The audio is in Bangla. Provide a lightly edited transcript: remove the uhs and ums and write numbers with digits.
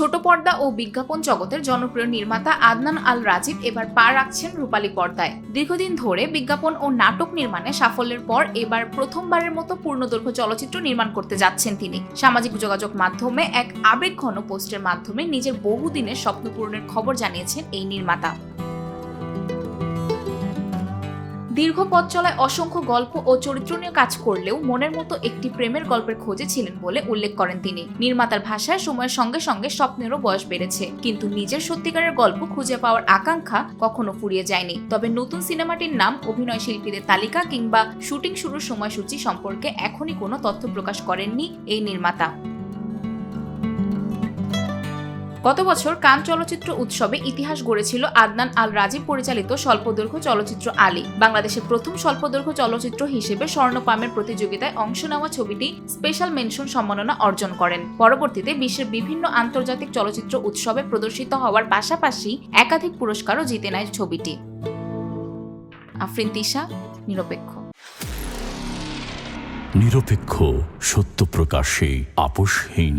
ছোট পর্দা ও বিজ্ঞাপন জগতের জনপ্রিয় নির্মাতা আদনান আল রাজীব এবার পা রাখছেন রূপালী পর্দায়। দীর্ঘদিন ধরে বিজ্ঞাপন ও নাটক নির্মাণে সাফল্যের পর এবার প্রথমবারের মতো পূর্ণদৈর্ঘ্য চলচ্চিত্র নির্মাণ করতে যাচ্ছেন তিনি। সামাজিক যোগাযোগ মাধ্যমে এক আবেগঘন পোস্টের মাধ্যমে নিজের বহুদিনের স্বপ্ন পূরণের খবর জানিয়েছেন এই নির্মাতা। দীর্ঘ পথ চলায় অসংখ্য গল্প ও চরিত্র নিয়ে কাজ করলেও মনের মতো একটি প্রেমের গল্পের খোঁজে ছিলেন বলে উল্লেখ করেন তিনি। নির্মাতার ভাষায় সময়ের সঙ্গে সঙ্গে স্বপ্নেরও বয়স বেড়েছে, কিন্তু নিজের সত্যিকারের গল্প খুঁজে পাওয়ার আকাঙ্ক্ষা কখনো ফুরিয়ে যায়নি। তবে নতুন সিনেমাটির নাম, অভিনয় শিল্পীদের তালিকা কিংবা শুটিং শুরুর সময়সূচি সম্পর্কে এখনই কোনো তথ্য প্রকাশ করেননি এই নির্মাতা। গত বছর কান চলচ্চিত্র উৎসবে ইতিহাস গড়েছিল আদনান আল রাজীব পরিচালিত স্বল্পদৈর্ঘ্য চলচ্চিত্র আলী। বাংলাদেশের প্রথম স্বল্পদৈর্ঘ্য চলচ্চিত্র হিসেবে স্বর্ণপামের প্রতিযোগিতায় অংশ নেওয়া ছবিটি স্পেশাল মেনশন সম্মাননা অর্জন করেন। পরবর্তীতে বিশ্বের বিভিন্ন আন্তর্জাতিক চলচ্চিত্র উৎসবে প্রদর্শিত হওয়ার পাশাপাশি একাধিক পুরস্কারও জিতে নেয় ছবিটি। আফরিন তিশা, নিরপেক্ষ। নিরপেক্ষ, সত্য প্রকাশে আপোষহীন।